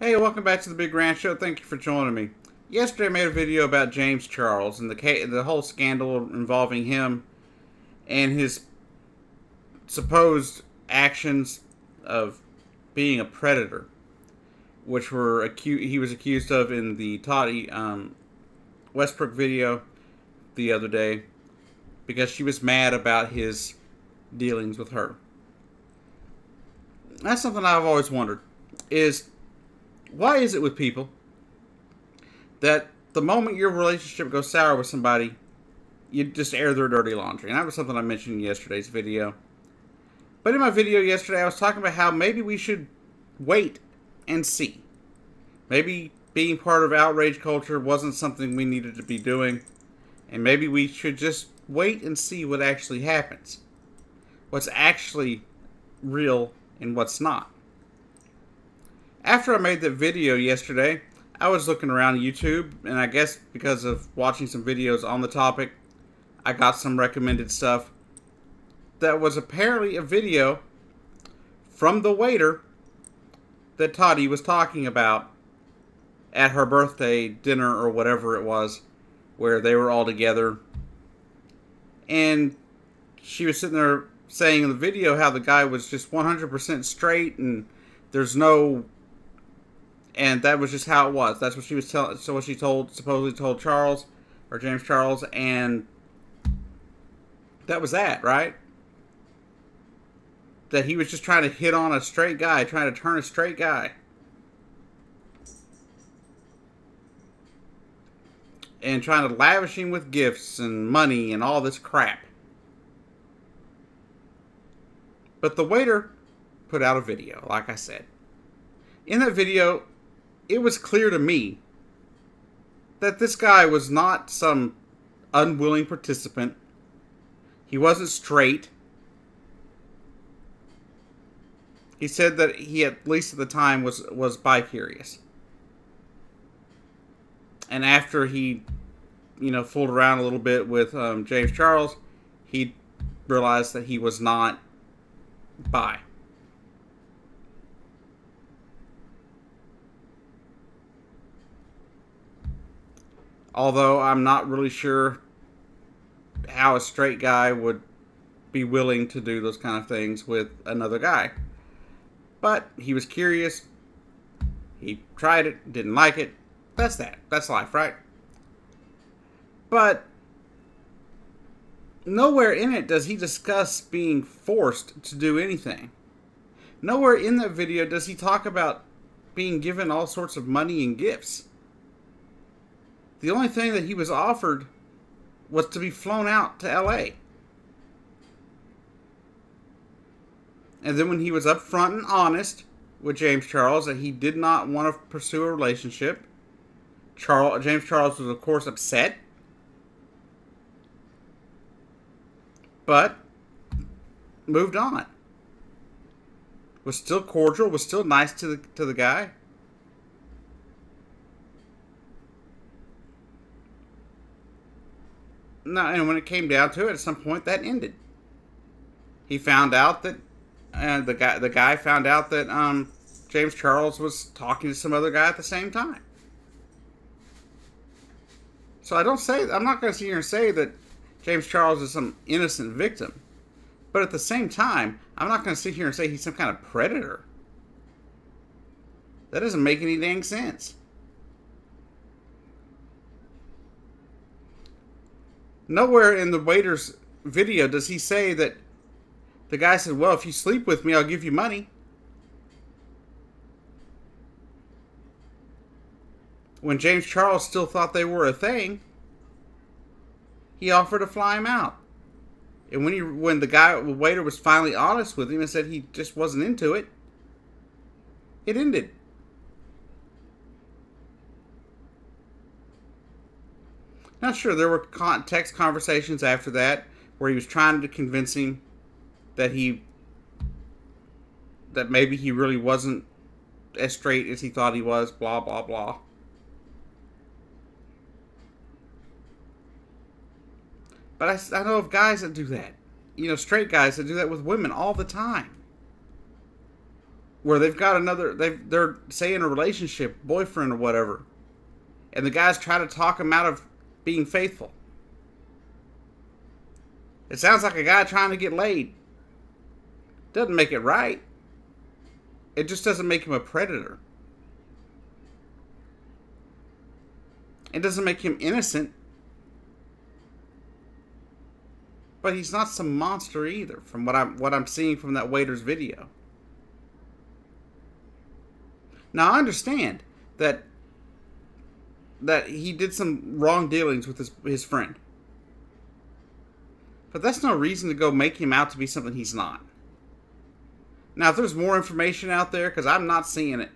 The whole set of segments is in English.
Hey, welcome back to the Big Ranch Show. Thank you for joining me. Yesterday I made a video about James Charles and the whole scandal involving him and his supposed actions of being a predator, which he was accused of in the Tati Westbrook video the other day because she was mad about his dealings with her. That's something I've always wondered, is why is it with people that the moment your relationship goes sour with somebody, you just air their dirty laundry? And that was something I mentioned in yesterday's video. But in my video yesterday, I was talking about how maybe we should wait and see. Maybe being part of outrage culture wasn't something we needed to be doing. And maybe we should just wait and see what actually happens. What's actually real and what's not. After I made that video yesterday, I was looking around YouTube, and I guess because of watching some videos on the topic, I got some recommended stuff that was apparently a video from the waiter that Tati was talking about at her birthday dinner or whatever it was, where they were all together. And she was sitting there saying in the video how the guy was just 100% straight and there's no... And that was just how it was. That's what she was telling. So what she supposedly told Charles, or James Charles, and that was that, right? That he was just trying to hit on a straight guy, trying to turn a straight guy, and trying to lavish him with gifts and money and all this crap. But the waiter put out a video, like I said. In that video, it was clear to me that this guy was not some unwilling participant. He wasn't straight. He said that he, at least at the time, was bi-curious. And after he, fooled around a little bit with James Charles, he realized that he was not bi. Although I'm not really sure how a straight guy would be willing to do those kind of things with another guy. But he was curious. He tried it, didn't like it. That's that. That's life, right? But nowhere in it does he discuss being forced to do anything. Nowhere in that video does he talk about being given all sorts of money and gifts. The only thing that he was offered was to be flown out to LA. And then when he was upfront and honest with James Charles that he did not want to pursue a relationship, James Charles was, of course, upset. But moved on. Was still cordial, was still nice to the guy. No, and when it came down to it, at some point that ended. He found out that the guy found out that James Charles was talking to some other guy at the same time. So I'm not going to sit here and say that James Charles is some innocent victim, but at the same time, I'm not going to sit here and say he's some kind of predator. That doesn't make any dang sense. Nowhere in the waiter's video does he say that the guy said, well, if you sleep with me, I'll give you money. When James Charles still thought they were a thing, he offered to fly him out. And when the waiter was finally honest with him and said he just wasn't into it, it ended. Now, sure, there were text conversations after that where he was trying to convince him that maybe he really wasn't as straight as he thought he was, blah, blah, blah. But I know of guys that do that. Straight guys that do that with women all the time. where they've got another, they're say in a relationship, boyfriend or whatever, and the guys try to talk him out of being faithful. It sounds like a guy trying to get laid. Doesn't make it right. It just doesn't make him a predator. It doesn't make him innocent. But he's not some monster either, from what I'm seeing from that waiter's video. Now I understand that he did some wrong dealings with his friend. But that's no reason to go make him out to be something he's not. Now, if there's more information out there, because I'm not seeing it,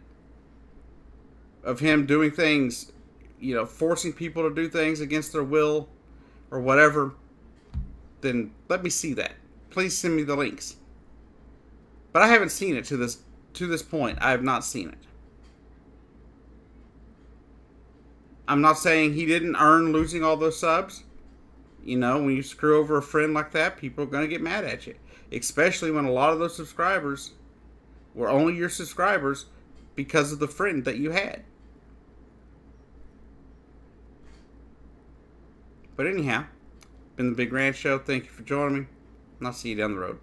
of him doing things, forcing people to do things against their will or whatever, then let me see that. Please send me the links. But I haven't seen it to this point. I have not seen it. I'm not saying he didn't earn losing all those subs. When you screw over a friend like that, people are going to get mad at you. Especially when a lot of those subscribers were only your subscribers because of the friend that you had. But anyhow, been the Big Ranch Show. Thank you for joining me, and I'll see you down the road.